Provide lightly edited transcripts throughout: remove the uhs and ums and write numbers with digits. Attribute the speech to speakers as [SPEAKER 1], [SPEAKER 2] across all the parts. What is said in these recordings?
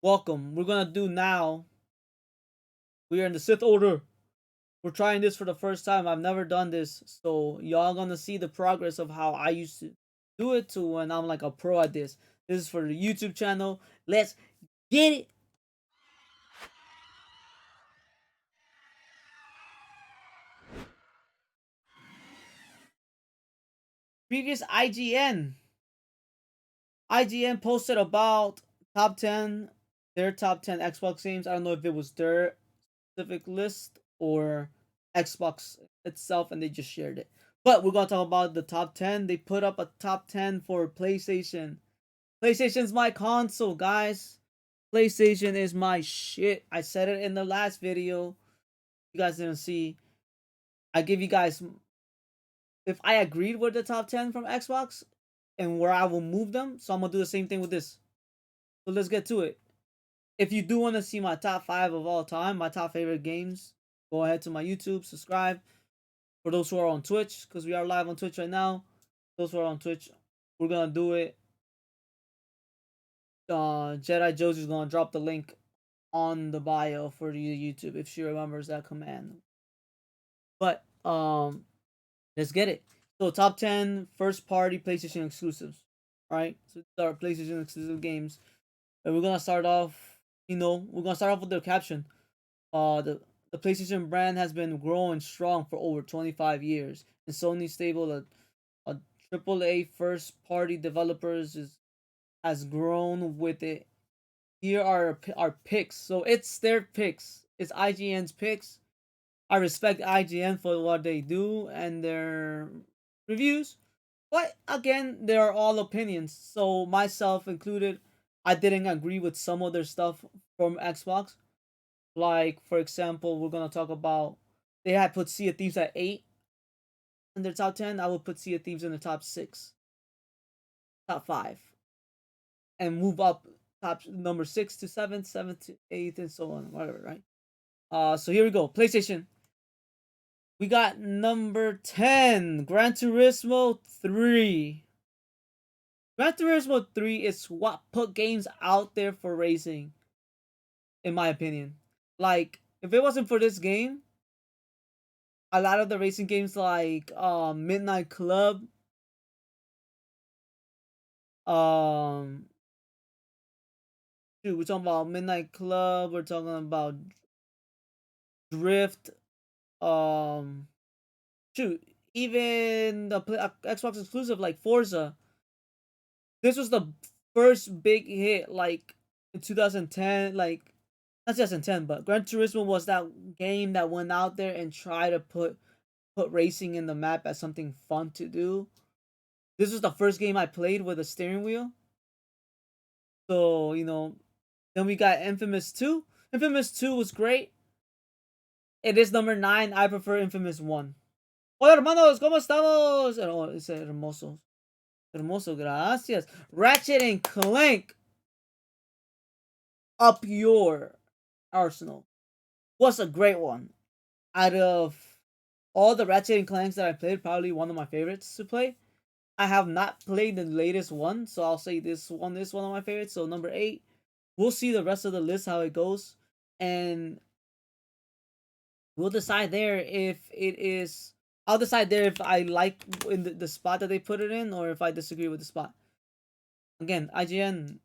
[SPEAKER 1] Welcome. We're gonna do now. We are in the Sith Order. We're trying this for the first time. I've never done this, so y'all gonna see the progress of how I used to do it to when I'm like a pro at this. This is for the YouTube channel. Let's get it. Previous IGN. IGN posted about top 10, their top 10 Xbox games. I don't know if it was their specific list or Xbox itself and they just shared it. But we're going to talk about the top 10. They put up a top 10 for PlayStation. PlayStation's my console, guys. PlayStation is my shit. I said it in the last video. You guys didn't see. I give you guys, if I agreed with the top 10 from Xbox and where I will move them. So I'm going to do the same thing with this. So let's get to it. If you do want to see my top 5 of all time, my top favorite games, go ahead to my YouTube, subscribe. For those who are on Twitch, because we are live on Twitch right now, those who are on Twitch, we're going to do it. Jedi Josie's going to drop the link on the bio for the YouTube if she remembers that command. But let's get it. So top 10 first party PlayStation exclusives. Alright? So these are PlayStation exclusive games. And we're gonna start off, we're gonna start off with the caption. The PlayStation brand has been growing strong for over 25 years, and Sony stable a AAA first party developers has grown with it. Here are our picks. So it's their picks. It's IGN's picks. I respect IGN for what they do and their reviews. But again, they are all opinions. So myself included, I didn't agree with some of their stuff from Xbox. Like, for example, we're gonna talk about they had put Sea of Thieves at 8 in their top 10. I would put Sea of Thieves in the top 6, top 5, and move up top number 6 to 7, 7 to 8, and so on, whatever, right? So here we go. PlayStation. We got number 10, Gran Turismo 3. Gran Turismo 3 is what put games out there for racing, in my opinion. Like, if it wasn't for this game, a lot of the racing games like Midnight Club, um we're talking about Midnight Club, we're talking about Drift, um even the Xbox exclusive like Forza. This was the first big hit, like in 2010, like not 2010, but Gran Turismo was that game that went out there and tried to put racing in the map as something fun to do. This was the first game I played with a steering wheel. So, then we got Infamous 2. Infamous 2 was great. It is number 9. I prefer Infamous 1. Hola hermanos, ¿cómo estamos? Oh, it's hermoso. Hermoso, gracias. Ratchet and Clank. Up your arsenal. Was a great one. Out of all the Ratchet and Clanks that I played, probably one of my favorites to play. I have not played the latest one, so I'll say this one is one of my favorites. So number 8. We'll see the rest of the list how it goes, and we'll decide there if it is. I'll decide there if I like in the spot that they put it in, or if I disagree with the spot. Again, IGN.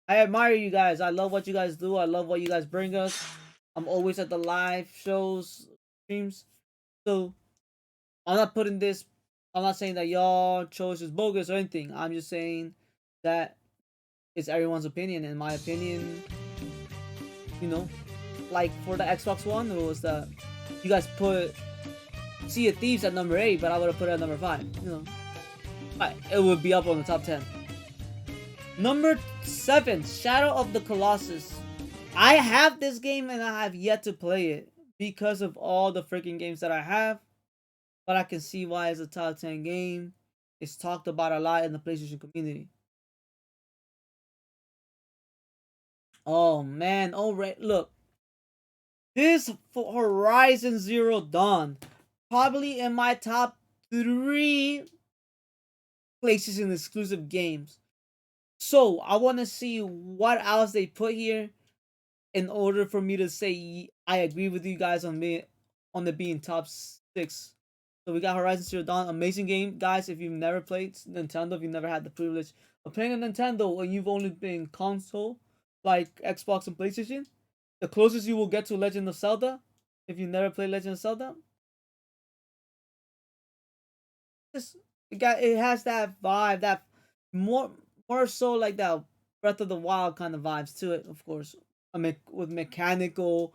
[SPEAKER 1] I admire you guys. I love what you guys do. I love what you guys bring us. I'm always at the live shows, streams. So I'm not putting this. I'm not saying that y'all choice is bogus or anything. I'm just saying that it's everyone's opinion. In my opinion, you know, like for the Xbox One, it was that you guys put Sea of Thieves at number 8, but I would have put it at number 5. It would be up on the top 10. Number 7, Shadow of the Colossus. I have this game and I have yet to play it because of all the freaking games that I have. But I can see why it's a top 10 game. It's talked about a lot in the PlayStation community. Oh man, alright, look. This Horizon Zero Dawn, probably in my top 3 PlayStation exclusive games. So I want to see what else they put here in order for me to say I agree with you guys on me on the being top 6. So we got Horizon Zero Dawn, amazing game, guys. If you've never played Nintendo, if you've never had the privilege of playing a Nintendo, and you've only been console like Xbox and PlayStation, the closest you will get to Legend of Zelda, if you never played Legend of Zelda, just it has that vibe, that more more so like that Breath of the Wild kind of vibes to it, of course. I mean, with mechanical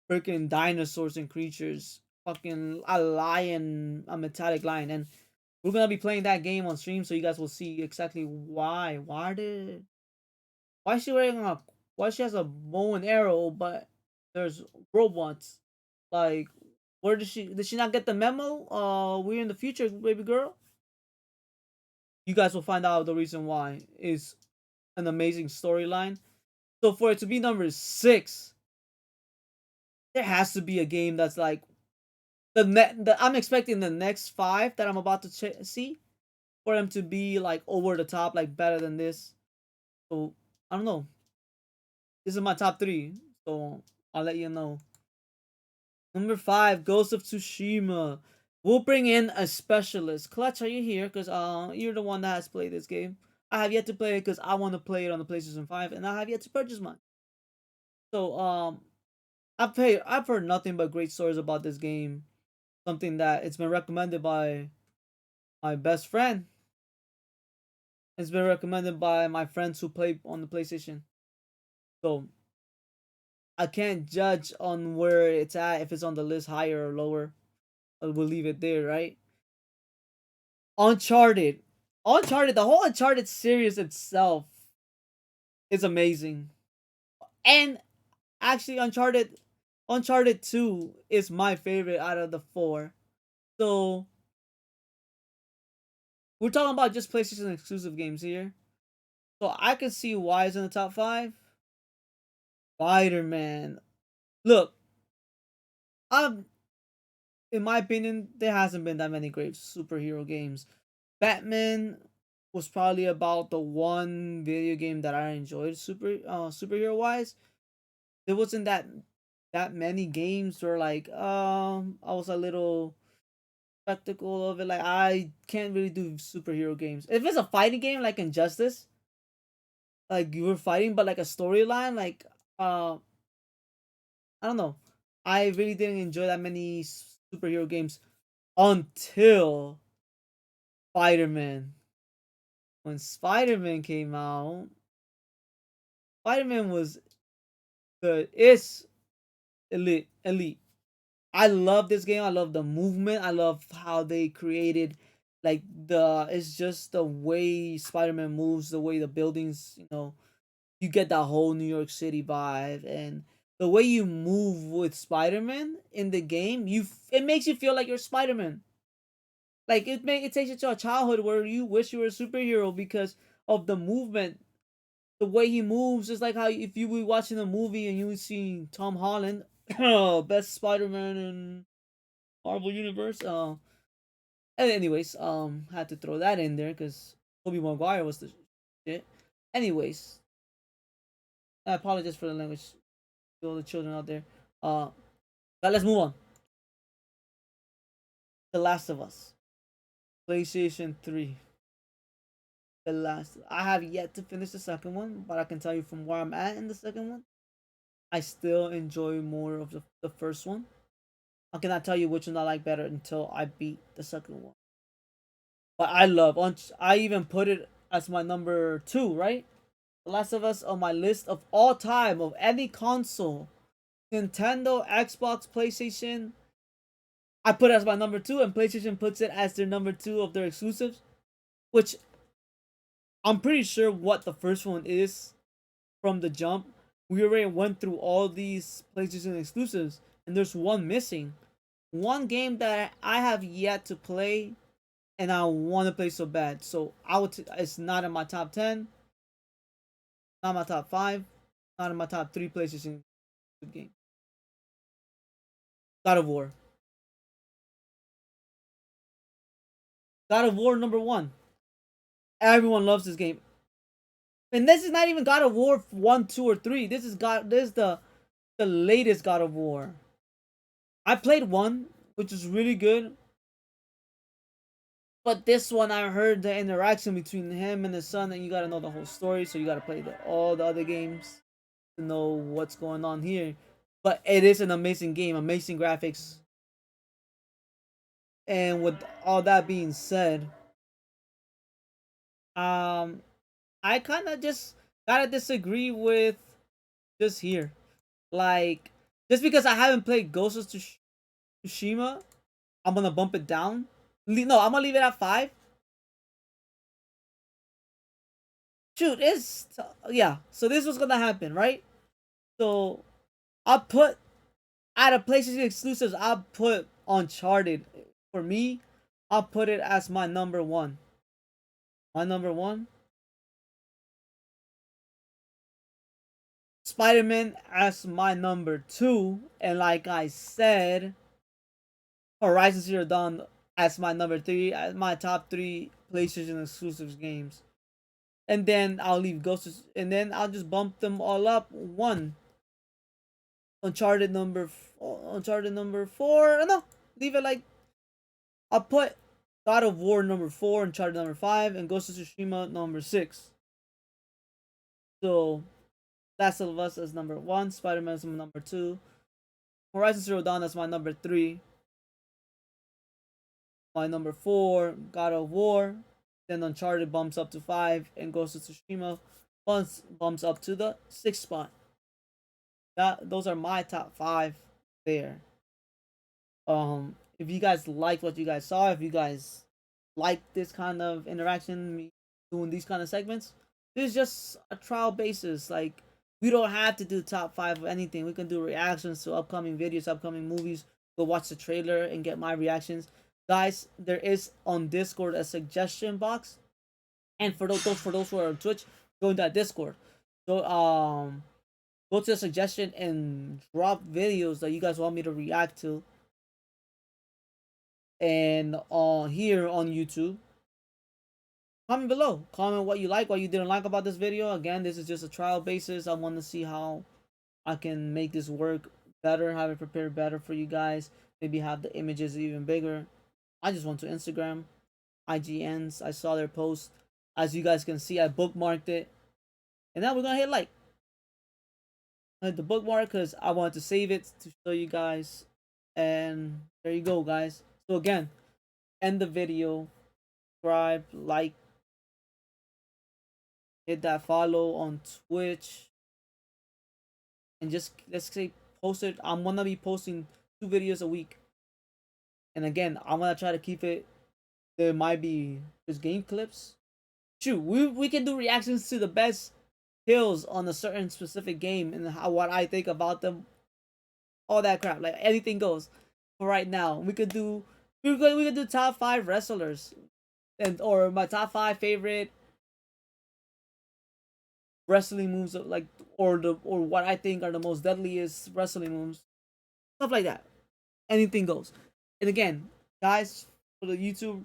[SPEAKER 1] freaking dinosaurs and creatures, fucking a lion, a metallic lion, and we're gonna be playing that game on stream, so you guys will see exactly why. Why is she wearing a why she has a bow and arrow, but there's robots. Like, where did she not get the memo? We're in the future, baby girl. You guys will find out the reason why. Is an amazing storyline. So for it to be number 6, there has to be a game that's like I'm expecting the next 5 that I'm about to see for them to be like over the top, like better than this. So I don't know. This is my top 3, so I'll let you know. Number 5, Ghost of Tsushima. We'll bring in a specialist. Clutch, are you here? Because you're the one that has played this game. I have yet to play it because I want to play it on the PlayStation 5, and I have yet to purchase mine. So I've heard nothing but great stories about this game. Something that it's been recommended by my best friend. It's been recommended by my friends who play on the PlayStation. So I can't judge on where it's at, if it's on the list higher or lower. We'll leave it there, right? Uncharted. Uncharted, the whole Uncharted series itself is amazing. And actually Uncharted 2 is my favorite out of the 4. So we're talking about just PlayStation exclusive games here. So I can see why it's in the top 5. Spider-Man. Look, I'm in my opinion, there hasn't been that many great superhero games. Batman was probably about the one video game that I enjoyed superhero wise. There wasn't that many games where like I was a little spectacle of it. Like, I can't really do superhero games. If it's a fighting game like Injustice, like you were fighting but like a storyline, like I don't know. I really didn't enjoy that many superhero games until Spider-Man. When Spider-Man came out, Spider-Man was good. It's elite. I love this game. I love the movement. I love how they created like it's just the way Spider-Man moves, the way the buildings, you get that whole New York City vibe, and the way you move with Spider-Man in the game, it makes you feel like you're Spider-Man. Like it takes you to a childhood where you wish you were a superhero because of the movement, the way he moves. Is like how if you were watching a movie and you would see Tom Holland, best Spider-Man in Marvel Universe. And anyways, had to throw that in there because Tobey Maguire was the shit. Anyways, I apologize for the language to all the children out there. But let's move on. The Last of Us, PlayStation 3. The last. I have yet to finish the second one, but I can tell you from where I'm at in the second one, I still enjoy more of the first one. I cannot tell you which one I like better until I beat the second one. But I love. I even put it as my number 2. Right, The Last of Us on my list of all time of any console, Nintendo, Xbox, PlayStation. I put it as my number 2, and PlayStation puts it as their number 2 of their exclusives, which I'm pretty sure what the first one is from the jump. We already went through all these PlayStation exclusives, and there's one missing. One game that I have yet to play, and I want to play so bad. So it's not in my top 10, not my top 5, not in my top 3 PlayStation games. God of War. God of War number 1. Everyone loves this game. And this is not even God of War 1, 2, or 3. This is the latest God of War. I played 1, which is really good. But this one, I heard the interaction between him and his son, and you gotta know the whole story, so you gotta play all the other games to know what's going on here. But it is an amazing game, amazing graphics. And with all that being said, um, I kind of just gotta disagree with just here. Like, just because I haven't played Ghost of Tsushima, I'm gonna bump it down. No, I'm gonna leave it at 5. Shoot, it's yeah. So this was gonna happen, right? So I put out of PlayStation exclusives, I put Uncharted. For me, I'll put it as my number 1. My number 1. Spider-Man as my number 2, and like I said, Horizon Zero Dawn as my number 3, as my top 3 PlayStation exclusives games. And then I'll leave Ghosts, and then I'll just bump them all up 1. Uncharted number 4. No, leave it like I'll put God of War number 4, Uncharted number 5, and Ghost of Tsushima number 6. So Last of Us is number 1, Spider-Man is number 2, Horizon Zero Dawn is my number 3, my number 4, God of War, then Uncharted bumps up to 5, and Ghost of Tsushima bumps up to the 6th spot. Those are my top 5 there. If you guys liked what you guys saw, if you guys like this kind of interaction, me doing these kind of segments, this is just a trial basis. Like, we don't have to do top 5 of anything. We can do reactions to upcoming videos, upcoming movies. Go watch the trailer and get my reactions. Guys, there is on Discord a suggestion box, and for those who are on Twitch, go in that Discord. So go to the suggestion and drop videos that you guys want me to react to, and on here on YouTube, comment below. Comment what you like, what you didn't like about this video. Again, this is just a trial basis. I want to see how I can make this work better, have it prepared better for you guys. Maybe have the images even bigger. I just went to Instagram, IGNs. I saw their post. As you guys can see, I bookmarked it. And now we're going to hit like. I hit the bookmark because I wanted to save it to show you guys. And there you go, guys. So again, end the video. Subscribe, like, hit that follow on Twitch, and just let's say post it. I'm gonna be posting 2 videos a week, and again, I'm gonna try to keep it. There might be just game clips. Shoot, we can do reactions to the best kills on a certain specific game and what I think about them. All that crap, like anything goes. For right now, we could do top 5 wrestlers, and or my top 5 favorite wrestling moves, like, or what I think are the most deadliest wrestling moves, stuff like that. Anything goes. And again, guys, for the YouTube,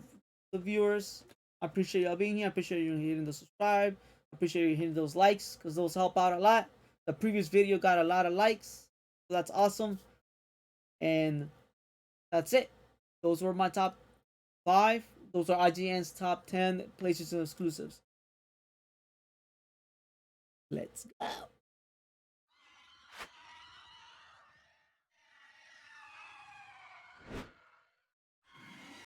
[SPEAKER 1] the viewers, I appreciate y'all being here. I appreciate you hitting the subscribe. I appreciate you hitting those likes because those help out a lot. The previous video got a lot of likes, so that's awesome. And that's it. Those were my top 5. Those are IGN's top 10 PlayStation exclusives. Let's go.